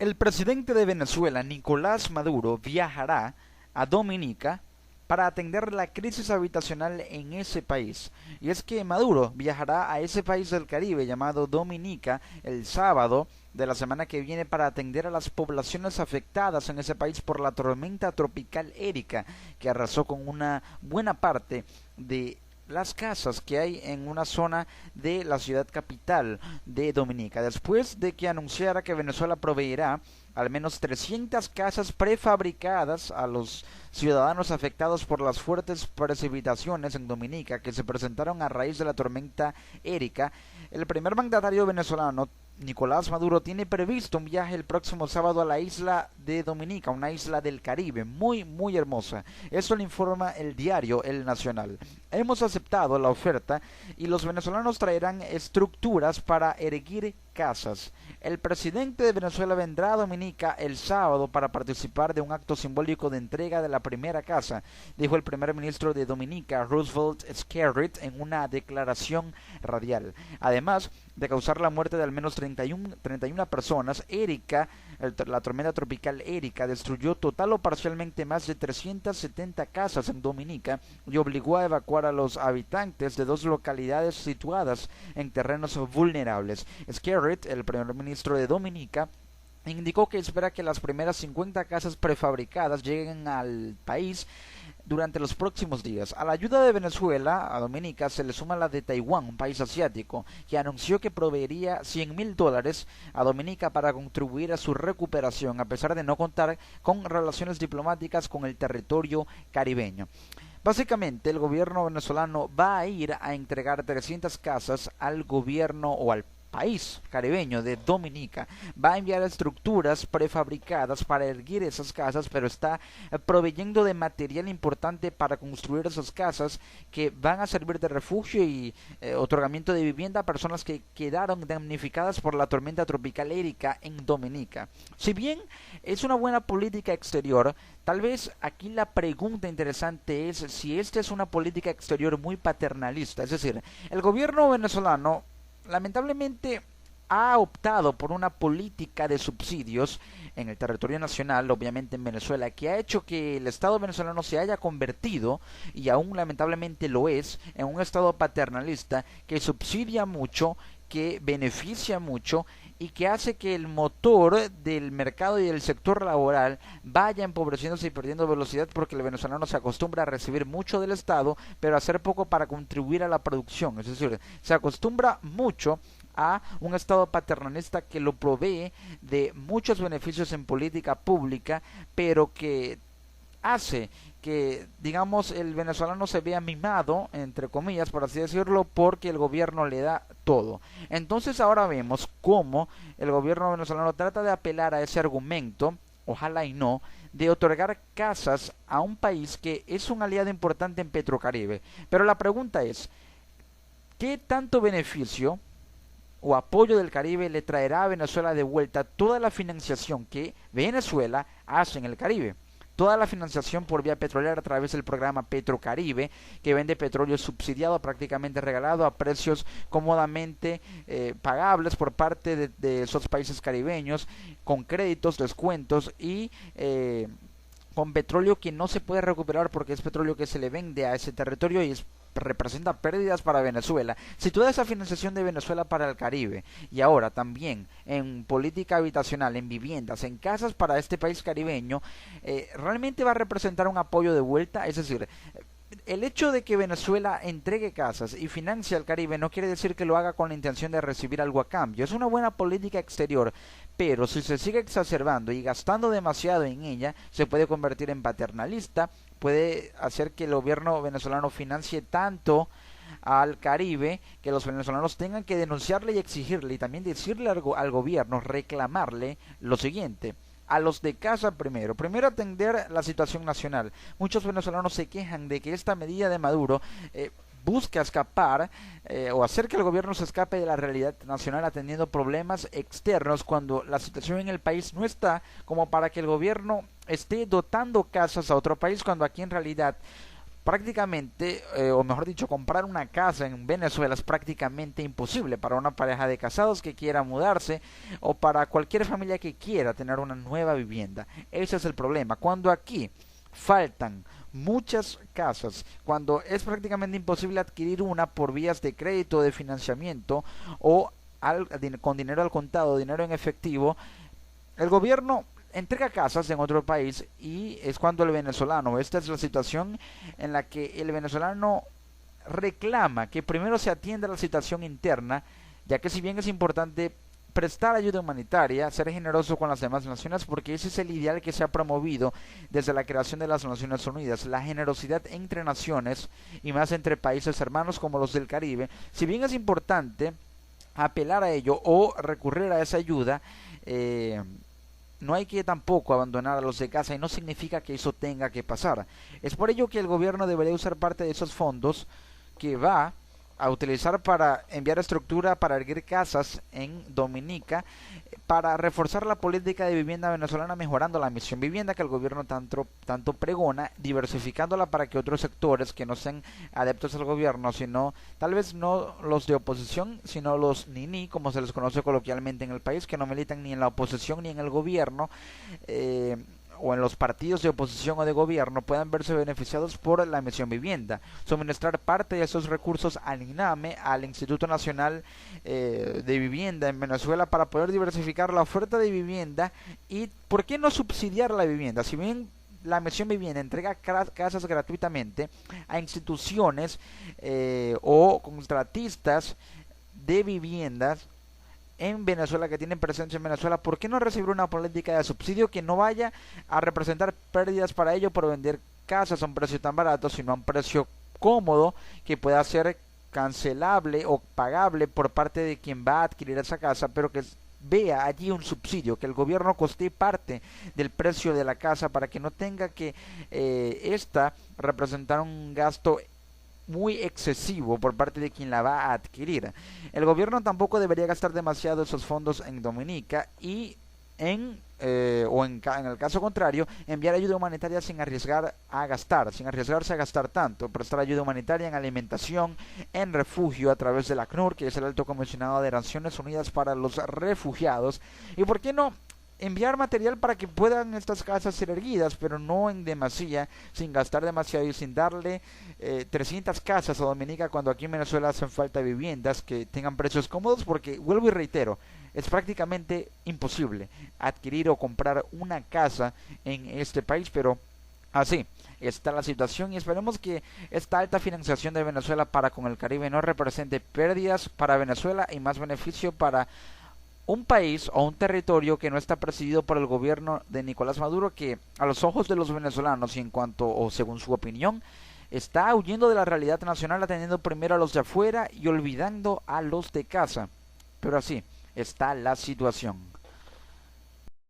El presidente de Venezuela, Nicolás Maduro, viajará a Dominica para atender la crisis habitacional en ese país. Y es que Maduro viajará a ese país del Caribe llamado Dominica el sábado de la semana que viene para atender a las poblaciones afectadas en ese país por la tormenta tropical Erika, que arrasó con una buena parte de las casas que hay en una zona de la ciudad capital de Dominica, después de que anunciara que Venezuela proveerá al menos 300 casas prefabricadas a los ciudadanos afectados por las fuertes precipitaciones en Dominica que se presentaron a raíz de la tormenta Erika. El primer mandatario venezolano, Nicolás Maduro, tiene previsto un viaje el próximo sábado a la isla de Dominica, una isla del Caribe muy hermosa. Eso lo informa el diario El Nacional. Hemos aceptado la oferta y los venezolanos traerán estructuras para erguir casas. El presidente de Venezuela vendrá a Dominica el sábado para participar de un acto simbólico de entrega de la primera casa, dijo el primer ministro de Dominica, Roosevelt Skerrit, en una declaración radial. Además de causar la muerte de al menos 31 personas, la tormenta tropical Erika destruyó total o parcialmente más de 370 casas en Dominica y obligó a evacuar a los habitantes de dos localidades situadas en terrenos vulnerables. Skerrit, el primer ministro de Dominica, indicó que espera que las primeras 50 casas prefabricadas lleguen al país durante los próximos días. A la ayuda de Venezuela a Dominica se le suma la de Taiwán, un país asiático, que anunció que proveería $100,000 a Dominica para contribuir a su recuperación, a pesar de no contar con relaciones diplomáticas con el territorio caribeño. Básicamente, el gobierno venezolano va a ir a entregar 300 casas al gobierno o al país caribeño de Dominica. Va a enviar estructuras prefabricadas para erguir esas casas, pero está proveyendo de material importante para construir esas casas que van a servir de refugio y otorgamiento de vivienda a personas que quedaron damnificadas por la tormenta tropical Erika en Dominica. Si bien es una buena política exterior, tal vez aquí la pregunta interesante es si esta es una política exterior muy paternalista, es decir, el gobierno venezolano lamentablemente ha optado por una política de subsidios en el territorio nacional, obviamente en Venezuela, que ha hecho que el Estado venezolano se haya convertido, y aún lamentablemente lo es, en un Estado paternalista que subsidia mucho, que beneficia mucho y que hace que el motor del mercado y del sector laboral vaya empobreciéndose y perdiendo velocidad, porque el venezolano se acostumbra a recibir mucho del Estado pero a hacer poco para contribuir a la producción. Es decir, se acostumbra mucho a un Estado paternalista que lo provee de muchos beneficios en política pública, pero que hace que, digamos, el venezolano se vea mimado, entre comillas, por así decirlo, porque el gobierno le da todo. Entonces ahora vemos cómo el gobierno venezolano trata de apelar a ese argumento, ojalá y no, de otorgar casas a un país que es un aliado importante en Petrocaribe. Pero la pregunta es, ¿qué tanto beneficio o apoyo del Caribe le traerá a Venezuela de vuelta toda la financiación que Venezuela hace en el Caribe? Toda la financiación por vía petrolera a través del programa Petrocaribe, que vende petróleo subsidiado, prácticamente regalado, a precios cómodamente pagables por parte de esos países caribeños, con créditos, descuentos y con petróleo que no se puede recuperar porque es petróleo que se le vende a ese territorio y representa pérdidas para Venezuela. Si toda esa financiación de Venezuela para el Caribe y ahora también en política habitacional, en viviendas, en casas para este país caribeño, realmente va a representar un apoyo de vuelta, es decir, el hecho de que Venezuela entregue casas y financie al Caribe no quiere decir que lo haga con la intención de recibir algo a cambio. Es una buena política exterior, pero si se sigue exacerbando y gastando demasiado en ella, se puede convertir en paternalista, puede hacer que el gobierno venezolano financie tanto al Caribe que los venezolanos tengan que denunciarle y exigirle y también decirle al gobierno, reclamarle lo siguiente: a los de casa primero atender la situación nacional. Muchos venezolanos se quejan de que esta medida de Maduro busca escapar o hacer que el gobierno se escape de la realidad nacional atendiendo problemas externos, cuando la situación en el país no está como para que el gobierno esté dotando casas a otro país, cuando aquí en realidad prácticamente, o mejor dicho, comprar una casa en Venezuela es prácticamente imposible para una pareja de casados que quiera mudarse o para cualquier familia que quiera tener una nueva vivienda. Ese es el problema. Cuando aquí faltan muchas casas, cuando es prácticamente imposible adquirir una por vías de crédito, de financiamiento o con dinero al contado, dinero en efectivo, el gobierno entrega casas en otro país y es cuando el venezolano, esta es la situación en la que el venezolano reclama que primero se atienda a la situación interna, ya que si bien es importante prestar ayuda humanitaria, ser generoso con las demás naciones, porque ese es el ideal que se ha promovido desde la creación de las Naciones Unidas, la generosidad entre naciones y más entre países hermanos como los del Caribe. Si bien es importante apelar a ello o recurrir a esa ayuda, no hay que tampoco abandonar a los de casa y no significa que eso tenga que pasar. Es por ello que el gobierno debería usar parte de esos fondos que va a utilizar para enviar estructura para erguir casas en Dominica, para reforzar la política de vivienda venezolana, mejorando la misión vivienda que el gobierno tanto pregona, diversificándola para que otros sectores que no sean adeptos al gobierno, sino tal vez no los de oposición, sino los nini, como se les conoce coloquialmente en el país, que no militan ni en la oposición ni en el gobierno, o en los partidos de oposición o de gobierno, puedan verse beneficiados por la misión vivienda, suministrar parte de esos recursos al INAME, al Instituto Nacional de Vivienda en Venezuela, para poder diversificar la oferta de vivienda y, ¿por qué no subsidiar la vivienda? Si bien la misión vivienda entrega casas gratuitamente a instituciones o contratistas de viviendas en Venezuela, que tienen presencia en Venezuela, ¿por qué no recibir una política de subsidio que no vaya a representar pérdidas para ello por vender casas a un precio tan barato, sino a un precio cómodo que pueda ser cancelable o pagable por parte de quien va a adquirir esa casa, pero que vea allí un subsidio, que el gobierno costee parte del precio de la casa para que no tenga que esta representar un gasto muy excesivo por parte de quien la va a adquirir. El gobierno tampoco debería gastar demasiado esos fondos en Dominica y en el caso contrario, enviar ayuda humanitaria sin arriesgar a gastar, sin arriesgarse a gastar tanto, prestar ayuda humanitaria en alimentación, en refugio a través de la ACNUR, que es el Alto Comisionado de Naciones Unidas para los Refugiados, y por qué no enviar material para que puedan estas casas ser erguidas, pero no en demasía, sin gastar demasiado y sin darle 300 casas a Dominica, cuando aquí en Venezuela hacen falta viviendas que tengan precios cómodos, porque vuelvo y reitero, es prácticamente imposible adquirir o comprar una casa en este país, pero así está la situación y esperemos que esta alta financiación de Venezuela para con el Caribe no represente pérdidas para Venezuela y más beneficio para un país o un territorio que no está presidido por el gobierno de Nicolás Maduro, que a los ojos de los venezolanos y en cuanto o según su opinión está huyendo de la realidad nacional, atendiendo primero a los de afuera y olvidando a los de casa. Pero así está la situación.